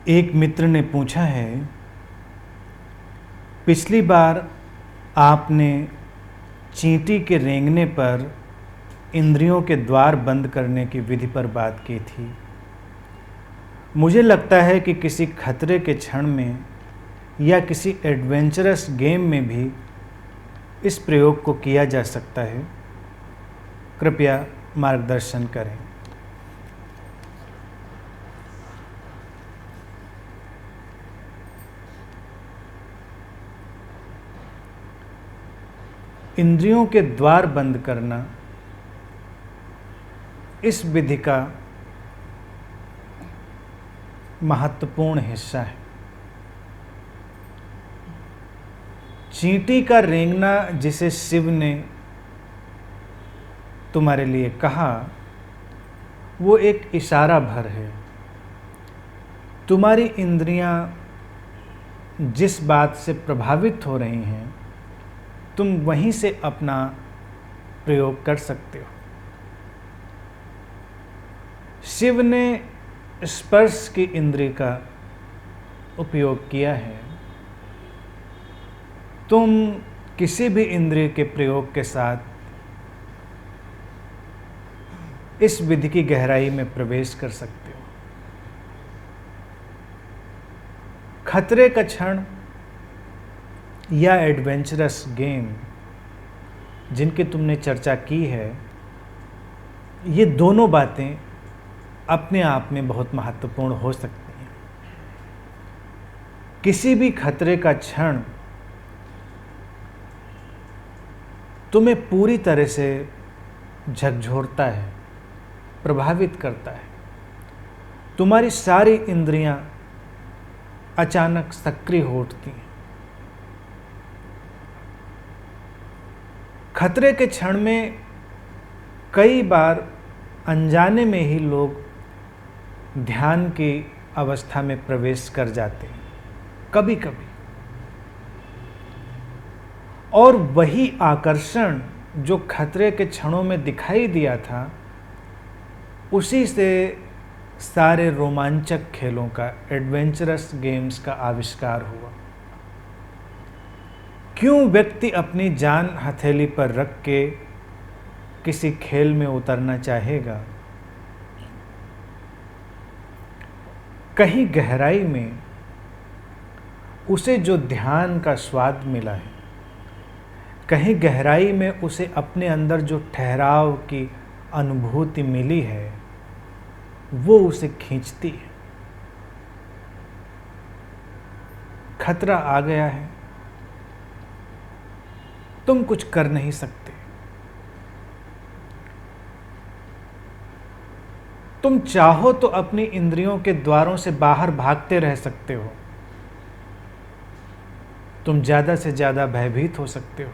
एक मित्र ने पूछा है, पिछली बार आपने चींटी के रेंगने पर इंद्रियों के द्वार बंद करने की विधि पर बात की थी। मुझे लगता है कि किसी खतरे के क्षण में या किसी एडवेंचरस गेम में भी इस प्रयोग को किया जा सकता है। कृपया मार्गदर्शन करें। इंद्रियों के द्वार बंद करना इस विधि का महत्वपूर्ण हिस्सा है। चींटी का रेंगना जिसे शिव ने तुम्हारे लिए कहा, वो एक इशारा भर है। तुम्हारी इंद्रियां जिस बात से प्रभावित हो रही हैं, तुम वहीं से अपना प्रयोग कर सकते हो। शिव ने स्पर्श की इंद्रिय का उपयोग किया है। तुम किसी भी इंद्रिय के प्रयोग के साथ इस विधि की गहराई में प्रवेश कर सकते हो। खतरे का क्षण या एडवेंचरस गेम जिनकी तुमने चर्चा की है, ये दोनों बातें अपने आप में बहुत महत्वपूर्ण हो सकती हैं। किसी भी खतरे का क्षण तुम्हें पूरी तरह से झकझोरता है, प्रभावित करता है। तुम्हारी सारी इंद्रियां अचानक सक्रिय हो उठती हैं। खतरे के क्षण में कई बार अनजाने में ही लोग ध्यान की अवस्था में प्रवेश कर जाते हैं, कभी कभी। और वही आकर्षण जो खतरे के क्षणों में दिखाई दिया था, उसी से सारे रोमांचक खेलों का, एडवेंचरस गेम्स का आविष्कार हुआ। क्यों व्यक्ति अपनी जान हथेली पर रख के किसी खेल में उतरना चाहेगा? कहीं गहराई में उसे जो ध्यान का स्वाद मिला है, कहीं गहराई में उसे अपने अंदर जो ठहराव की अनुभूति मिली है, वो उसे खींचती है। खतरा आ गया है, तुम कुछ कर नहीं सकते। तुम चाहो तो अपनी इंद्रियों के द्वारों से बाहर भागते रह सकते हो। तुम ज़्यादा से ज़्यादा भयभीत हो सकते हो।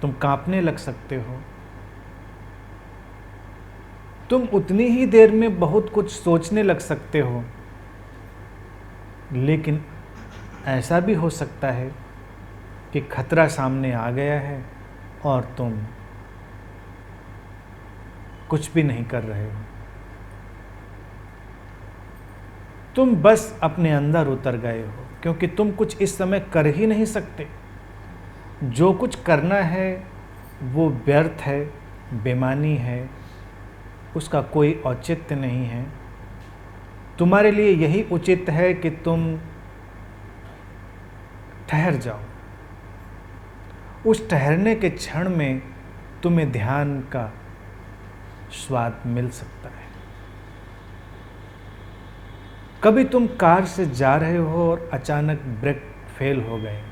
तुम कांपने लग सकते हो। तुम उतनी ही देर में बहुत कुछ सोचने लग सकते हो। लेकिन ऐसा भी हो सकता है कि खतरा सामने आ गया है और तुम कुछ भी नहीं कर रहे हो। तुम बस अपने अंदर उतर गए हो, क्योंकि तुम कुछ इस समय कर ही नहीं सकते। जो कुछ करना है वो व्यर्थ है, बेमानी है, उसका कोई औचित्य नहीं है। तुम्हारे लिए यही उचित है कि तुम ठहर जाओ। उस ठहरने के क्षण में तुम्हें ध्यान का स्वाद मिल सकता है। कभी तुम कार से जा रहे हो और अचानक ब्रेक फेल हो गए।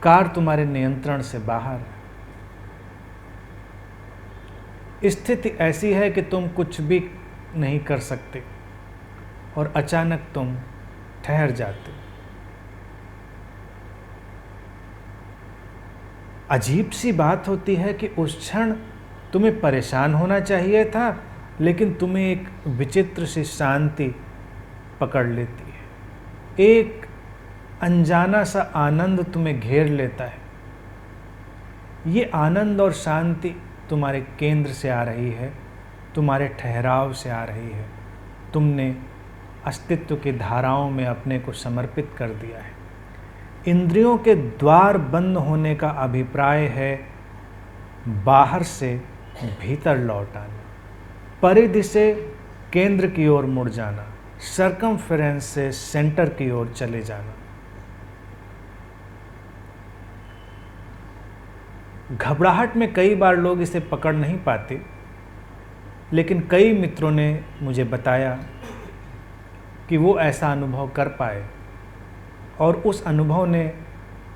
कार तुम्हारे नियंत्रण से बाहर है। स्थिति ऐसी है कि तुम कुछ भी नहीं कर सकते और अचानक तुम ठहर जाते हो। अजीब सी बात होती है कि उस क्षण तुम्हें परेशान होना चाहिए था, लेकिन तुम्हें एक विचित्र सी शांति पकड़ लेती है। एक अनजाना सा आनंद तुम्हें घेर लेता है। ये आनंद और शांति तुम्हारे केंद्र से आ रही है, तुम्हारे ठहराव से आ रही है। तुमने अस्तित्व की धाराओं में अपने को समर्पित कर दिया है। इंद्रियों के द्वार बंद होने का अभिप्राय है बाहर से भीतर लौट आना, परिधि से केंद्र की ओर मुड़ जाना, सर्कमफेरेंस से सेंटर की ओर चले जाना। घबराहट में कई बार लोग इसे पकड़ नहीं पाते, लेकिन कई मित्रों ने मुझे बताया कि वो ऐसा अनुभव कर पाए और उस अनुभव ने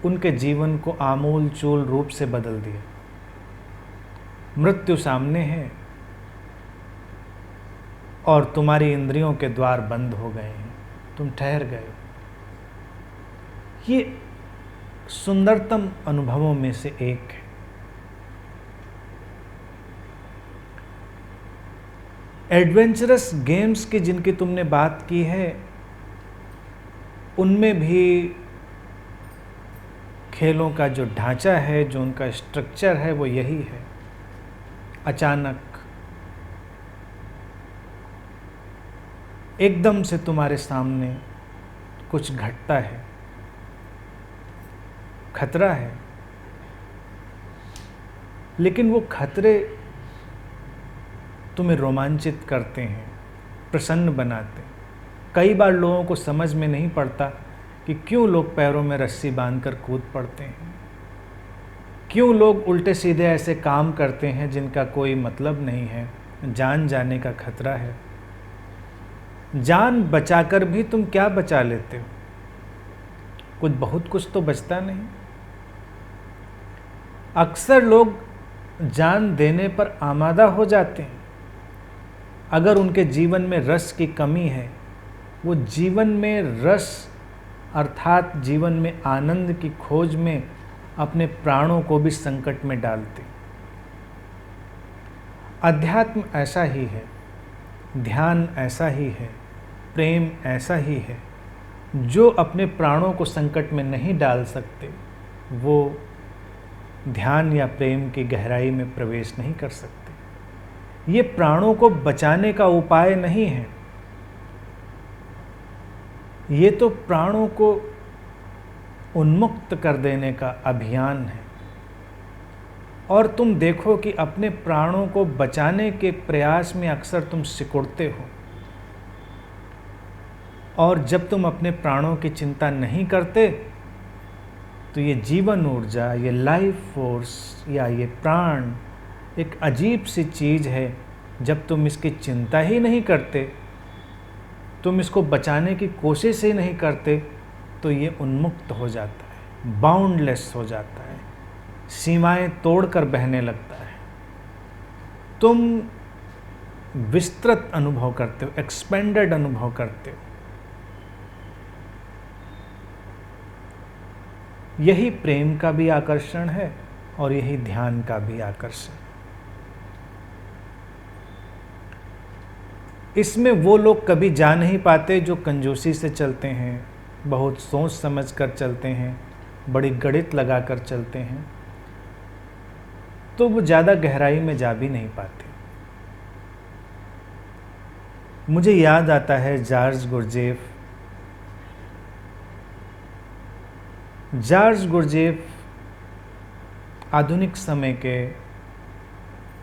उनके जीवन को आमूल चूल रूप से बदल दिया। मृत्यु सामने है और तुम्हारी इंद्रियों के द्वार बंद हो गए हैं, तुम ठहर गए। ये सुंदरतम अनुभवों में से एक है। एडवेंचरस गेम्स की जिनकी तुमने बात की है, उनमें भी खेलों का जो ढांचा है, जो उनका स्ट्रक्चर है, वो यही है। अचानक एकदम से तुम्हारे सामने कुछ घटता है, खतरा है, लेकिन वो खतरे तुम्हें रोमांचित करते हैं, प्रसन्न बनाते हैं। कई बार लोगों को समझ में नहीं पड़ता कि क्यों लोग पैरों में रस्सी बांधकर कूद पड़ते हैं, क्यों लोग उल्टे सीधे ऐसे काम करते हैं जिनका कोई मतलब नहीं है। जान जाने का खतरा है। जान बचाकर भी तुम क्या बचा लेते हो? बहुत कुछ तो बचता नहीं। अक्सर लोग जान देने पर आमादा हो जाते हैं। अगर उनके जीवन में रस की कमी है, वो जीवन में रस अर्थात जीवन में आनंद की खोज में अपने प्राणों को भी संकट में डालते। अध्यात्म ऐसा ही है, ध्यान ऐसा ही है, प्रेम ऐसा ही है। जो अपने प्राणों को संकट में नहीं डाल सकते, वो ध्यान या प्रेम की गहराई में प्रवेश नहीं कर सकते। ये प्राणों को बचाने का उपाय नहीं है, ये तो प्राणों को उन्मुक्त कर देने का अभियान है। और तुम देखो कि अपने प्राणों को बचाने के प्रयास में अक्सर तुम सिकुड़ते हो, और जब तुम अपने प्राणों की चिंता नहीं करते तो ये जीवन ऊर्जा, ये लाइफ फोर्स या ये प्राण एक अजीब सी चीज़ है। जब तुम इसकी चिंता ही नहीं करते, तुम इसको बचाने की कोशिश ही नहीं करते, तो ये उन्मुक्त हो जाता है, बाउंडलेस हो जाता है, सीमाएं तोड़कर बहने लगता है। तुम विस्तृत अनुभव करते हो, एक्सपेंडेड अनुभव करते हो। यही प्रेम का भी आकर्षण है और यही ध्यान का भी आकर्षण। इसमें वो लोग कभी जा नहीं पाते जो कंजूसी से चलते हैं, बहुत सोच समझ कर चलते हैं, बड़ी गणित लगा कर चलते हैं, तो वो ज़्यादा गहराई में जा भी नहीं पाते। मुझे याद आता है जॉर्ज गुरजेफ आधुनिक समय के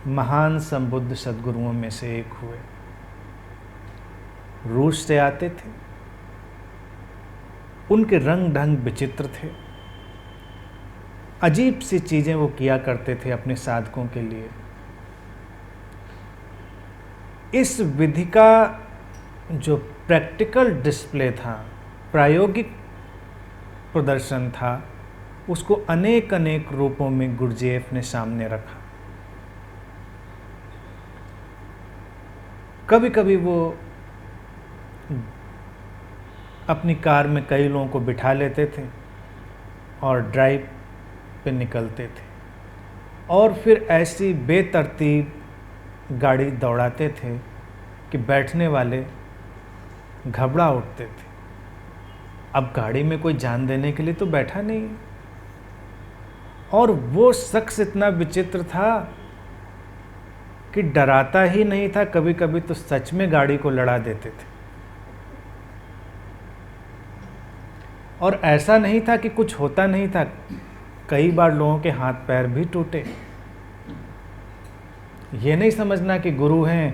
महान संबुद्ध सद्गुरुओं में से एक हुए। रूस से आते थे। उनके रंग ढंग विचित्र थे। अजीब सी चीज़ें वो किया करते थे अपने साधकों के लिए। इस विधि का जो प्रैक्टिकल डिस्प्ले था, प्रायोगिक प्रदर्शन था, उसको अनेक अनेक रूपों में गुरजेफ ने सामने रखा। कभी कभी वो अपनी कार में कई लोगों को बिठा लेते थे और ड्राइव पे निकलते थे, और फिर ऐसी बेतरतीब गाड़ी दौड़ाते थे कि बैठने वाले घबरा उठते थे। अब गाड़ी में कोई जान देने के लिए तो बैठा नहीं है। और वो शख्स इतना विचित्र था कि डराता ही नहीं था, कभी कभी तो सच में गाड़ी को लड़ा देते थे। और ऐसा नहीं था कि कुछ होता नहीं था, कई बार लोगों के हाथ पैर भी टूटे। ये नहीं समझना कि गुरु हैं,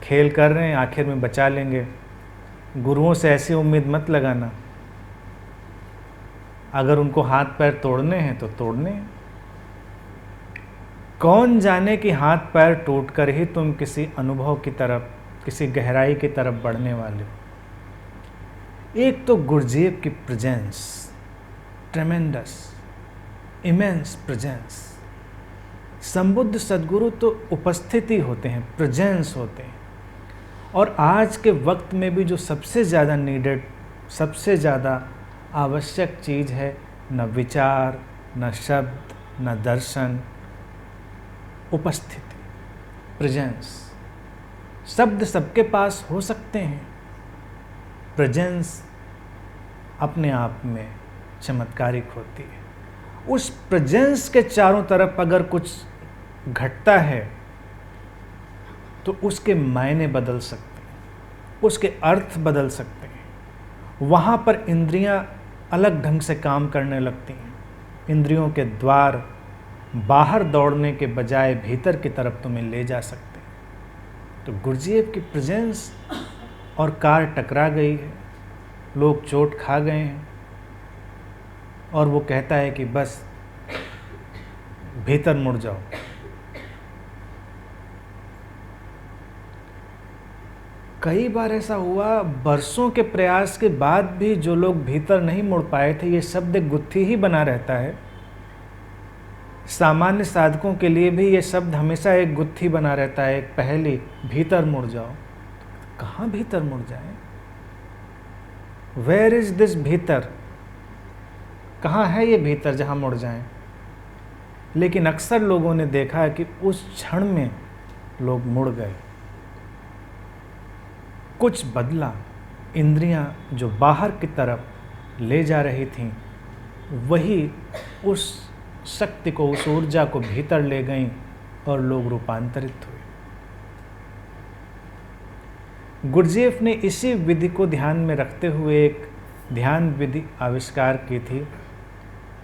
खेल कर रहे हैं, आखिर में बचा लेंगे। गुरुओं से ऐसी उम्मीद मत लगाना। अगर उनको हाथ पैर तोड़ने हैं तो तोड़ने हैं। कौन जाने कि हाथ पैर टूटकर ही तुम किसी अनुभव की तरफ, किसी गहराई की तरफ बढ़ने वाले हो। एक तो गुरुजीएफ की प्रेजेंस, ट्रेमेंडस, इमेंस प्रेजेंस। संबुद्ध सद्गुरु तो उपस्थिति होते हैं, प्रेजेंस होते हैं। और आज के वक्त में भी जो सबसे ज़्यादा नीडेड, सबसे ज़्यादा आवश्यक चीज़ है, न विचार, न शब्द, न दर्शन, उपस्थिति, प्रेजेंस। शब्द सबके पास हो सकते हैं, प्रेजेंस अपने आप में चमत्कारिक होती है। उस प्रेजेंस के चारों तरफ अगर कुछ घटता है तो उसके मायने बदल सकते हैं, उसके अर्थ बदल सकते हैं। वहाँ पर इंद्रियां अलग ढंग से काम करने लगती हैं। इंद्रियों के द्वार बाहर दौड़ने के बजाय भीतर की तरफ तुम्हें ले जा सकते हैं। तो गुरुजीएफ की प्रेजेंस, और कार टकरा गई है, लोग चोट खा गए हैं, और वो कहता है कि बस भीतर मुड़ जाओ। कई बार ऐसा हुआ, बरसों के प्रयास के बाद भी जो लोग भीतर नहीं मुड़ पाए थे, ये शब्द गुत्थी ही बना रहता है। सामान्य साधकों के लिए भी ये शब्द हमेशा एक गुत्थी बना रहता है, एक पहेली, भीतर मुड़ जाओ। कहाँ भीतर मुड़ जाए? वेयर इज दिस भीतर? कहाँ है ये भीतर जहाँ मुड़ जाएं? लेकिन अक्सर लोगों ने देखा है कि उस क्षण में लोग मुड़ गए, कुछ बदला। इंद्रियां जो बाहर की तरफ ले जा रही थीं, वही उस शक्ति को, उस ऊर्जा को भीतर ले गईं और लोग रूपांतरित हुए। गुरुजीएफ ने इसी विधि को ध्यान में रखते हुए एक ध्यान विधि आविष्कार की थी,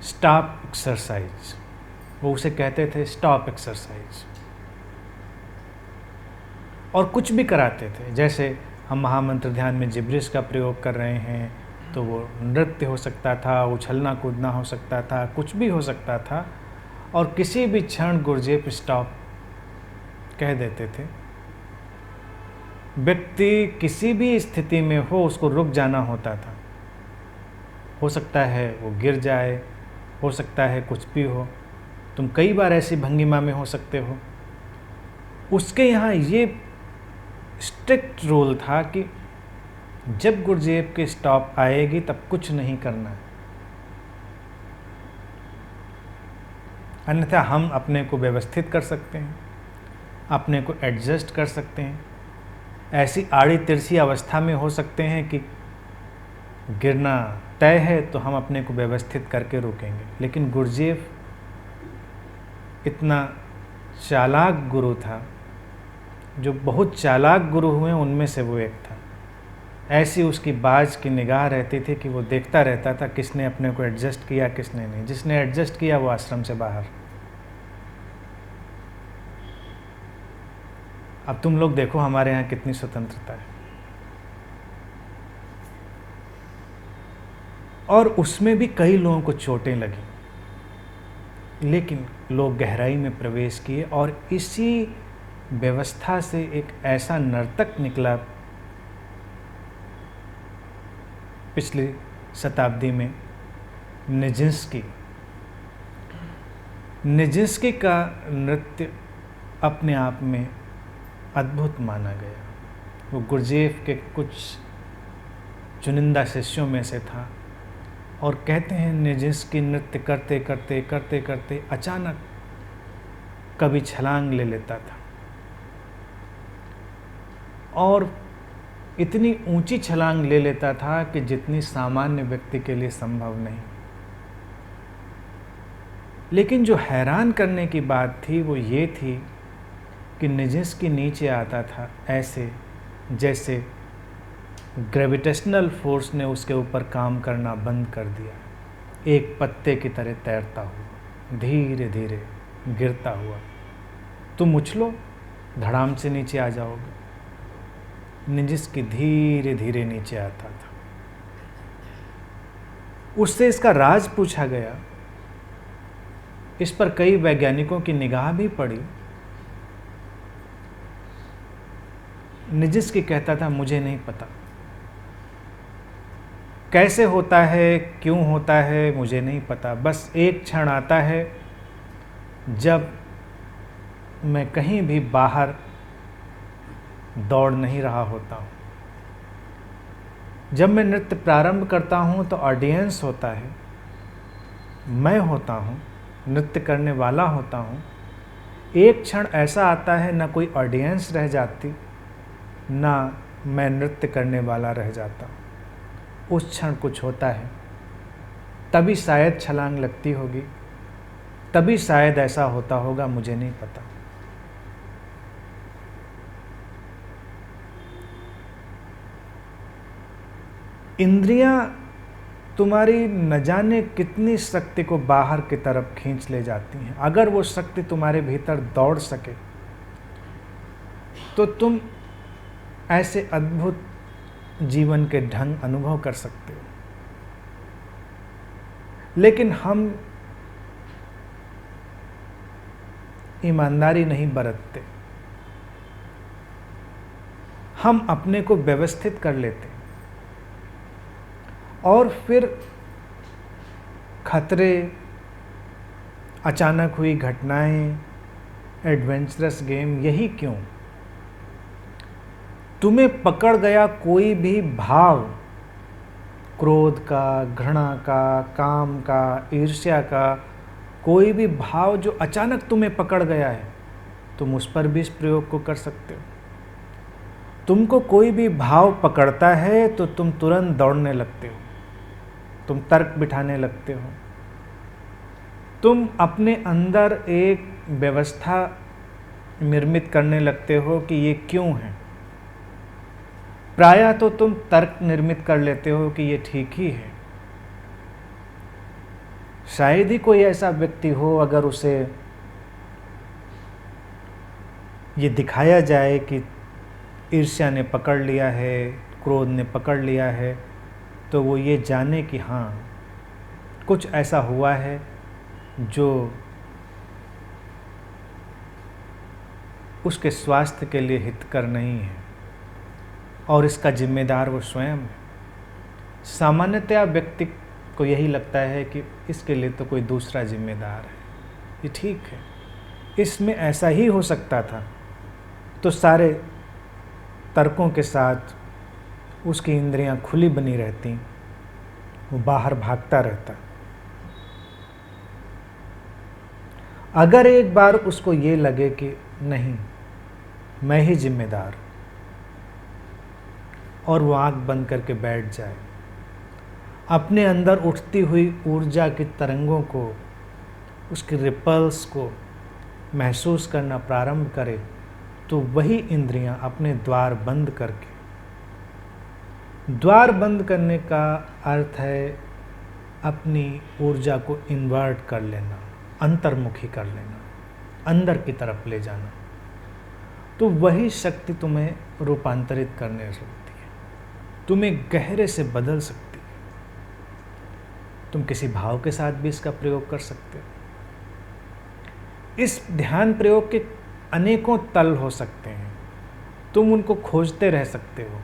स्टॉप एक्सरसाइज। वो उसे कहते थे स्टॉप एक्सरसाइज। और कुछ भी कराते थे, जैसे हम महामंत्र ध्यान में जिब्रिश का प्रयोग कर रहे हैं तो वो नृत्य हो सकता था, उछलना कूदना हो सकता था, कुछ भी हो सकता था। और किसी भी क्षण गुरुजीएफ स्टॉप कह देते थे। व्यक्ति किसी भी स्थिति में हो, उसको रुक जाना होता था। हो सकता है वो गिर जाए, हो सकता है कुछ भी हो, तुम कई बार ऐसी भंगिमा में हो सकते हो। उसके यहाँ ये स्ट्रिक्ट रूल था कि जब गुरुजीएफ की स्टॉप आएगी तब कुछ नहीं करना है, अन्यथा हम अपने को व्यवस्थित कर सकते हैं, अपने को एडजस्ट कर सकते हैं। ऐसी आड़ी तिरछी अवस्था में हो सकते हैं कि गिरना तय है, तो हम अपने को व्यवस्थित करके रोकेंगे। लेकिन गुरुजीएफ इतना चालाक गुरु था, जो बहुत चालाक गुरु हुए उनमें से वो एक था। ऐसी उसकी बाज की निगाह रहती थी कि वो देखता रहता था किसने अपने को एडजस्ट किया, किसने नहीं। जिसने एडजस्ट किया वो आश्रम से बाहर। अब तुम लोग देखो हमारे यहाँ कितनी स्वतंत्रता है। और उसमें भी कई लोगों को चोटें लगी, लेकिन लोग गहराई में प्रवेश किए और इसी व्यवस्था से एक ऐसा नर्तक निकला पिछली शताब्दी में, निजिंस्की। निजिंस्की का नृत्य अपने आप में अद्भुत माना गया। वो गुरुजीएफ के कुछ चुनिंदा शिष्यों में से था। और कहते हैं निजिंस्की नृत्य करते करते करते करते अचानक कभी छलांग ले लेता था, और इतनी ऊंची छलांग ले लेता था कि जितनी सामान्य व्यक्ति के लिए संभव नहीं। लेकिन जो हैरान करने की बात थी वो ये थी कि निजिस्की नीचे आता था, ऐसे जैसे ग्रेविटेशनल फोर्स ने उसके ऊपर काम करना बंद कर दिया। एक पत्ते की तरह तैरता हुआ, धीरे धीरे गिरता हुआ। तुम उछलो, धड़ाम से नीचे आ जाओगे। निजिस्की धीरे धीरे नीचे आता था। उससे इसका राज पूछा गया। इस पर कई वैज्ञानिकों की निगाह भी पड़ी। निजिस्की कहता था, मुझे नहीं पता कैसे होता है, क्यों होता है, मुझे नहीं पता। बस एक क्षण आता है जब मैं कहीं भी बाहर दौड़ नहीं रहा होता हूँ। जब मैं नृत्य प्रारंभ करता हूँ तो ऑडियंस होता है, मैं होता हूँ, नृत्य करने वाला होता हूँ। एक क्षण ऐसा आता है, ना कोई ऑडियंस रह जाती, ना मैं नृत्य करने वाला रह जाता। उस क्षण कुछ होता है, तभी शायद छलांग लगती होगी, तभी शायद ऐसा होता होगा, मुझे नहीं पता। इंद्रियां तुम्हारी न जाने कितनी शक्ति को बाहर की तरफ खींच ले जाती हैं। अगर वो शक्ति तुम्हारे भीतर दौड़ सके तो तुम ऐसे अद्भुत जीवन के ढंग अनुभव कर सकते हो। लेकिन हम ईमानदारी नहीं बरतते। हम अपने को व्यवस्थित कर लेते और फिर खतरे, अचानक हुई घटनाएं, एडवेंचरस गेम, यही क्यों? तुम्हें पकड़ गया कोई भी भाव, क्रोध का, घृणा का, काम का, ईर्ष्या का, कोई भी भाव जो अचानक तुम्हें पकड़ गया है, तुम उस पर भी इस प्रयोग को कर सकते हो। तुमको कोई भी भाव पकड़ता है तो तुम तुरंत दौड़ने लगते हो, तुम तर्क बिठाने लगते हो, तुम अपने अंदर एक व्यवस्था निर्मित करने लगते हो कि ये क्यों है। प्रायः तो तुम तर्क निर्मित कर लेते हो कि ये ठीक ही है। शायद ही कोई ऐसा व्यक्ति हो, अगर उसे ये दिखाया जाए कि ईर्ष्या ने पकड़ लिया है, क्रोध ने पकड़ लिया है, तो वो ये जाने कि हाँ, कुछ ऐसा हुआ है जो उसके स्वास्थ्य के लिए हितकर नहीं है और इसका जिम्मेदार वो स्वयं है। सामान्यतया व्यक्ति को यही लगता है कि इसके लिए तो कोई दूसरा जिम्मेदार है, ये ठीक है, इसमें ऐसा ही हो सकता था। तो सारे तर्कों के साथ उसकी इंद्रियां खुली बनी रहती, वो बाहर भागता रहता। अगर एक बार उसको ये लगे कि नहीं, मैं ही जिम्मेदार, और वो आंख बंद करके बैठ जाए, अपने अंदर उठती हुई ऊर्जा की तरंगों को, उसकी रिपल्स को महसूस करना प्रारंभ करे, तो वही इंद्रियां अपने द्वार बंद करके, द्वार बंद करने का अर्थ है अपनी ऊर्जा को इन्वर्ट कर लेना, अंतर्मुखी कर लेना, अंदर की तरफ ले जाना। तो वही शक्ति तुम्हें रूपांतरित करने सकती है, तुम्हें गहरे से बदल सकती है। तुम किसी भाव के साथ भी इसका प्रयोग कर सकते हो। इस ध्यान प्रयोग के अनेकों तल हो सकते हैं, तुम उनको खोजते रह सकते हो।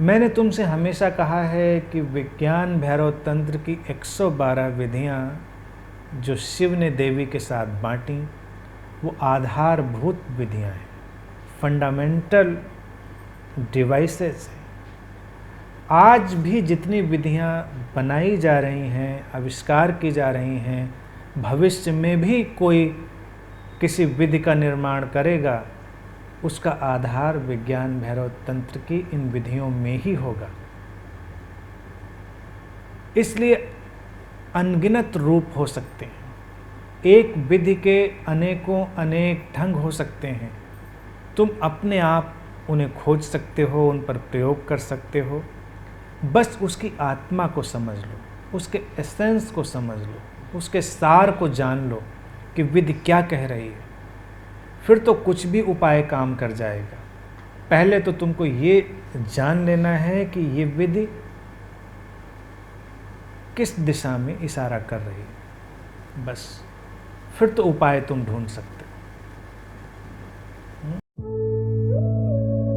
मैंने तुमसे हमेशा कहा है कि विज्ञान भैरव तंत्र की 112 विधियां जो शिव ने देवी के साथ बांटी, वो आधारभूत विधियां हैं, फंडामेंटल डिवाइसेस हैं। आज भी जितनी विधियां बनाई जा रही हैं, आविष्कार की जा रही हैं, भविष्य में भी कोई किसी विधि का निर्माण करेगा, उसका आधार विज्ञान भैरव तंत्र की इन विधियों में ही होगा। इसलिए अनगिनत रूप हो सकते हैं, एक विधि के अनेकों अनेक ढंग हो सकते हैं। तुम अपने आप उन्हें खोज सकते हो, उन पर प्रयोग कर सकते हो। बस उसकी आत्मा को समझ लो, उसके एसेंस को समझ लो, उसके सार को जान लो कि विधि क्या कह रही है। फिर तो कुछ भी उपाय काम कर जाएगा। पहले तो तुमको ये जान लेना है कि ये विधि किस दिशा में इशारा कर रही है। बस फिर तो उपाय तुम ढूंढ सकते हो।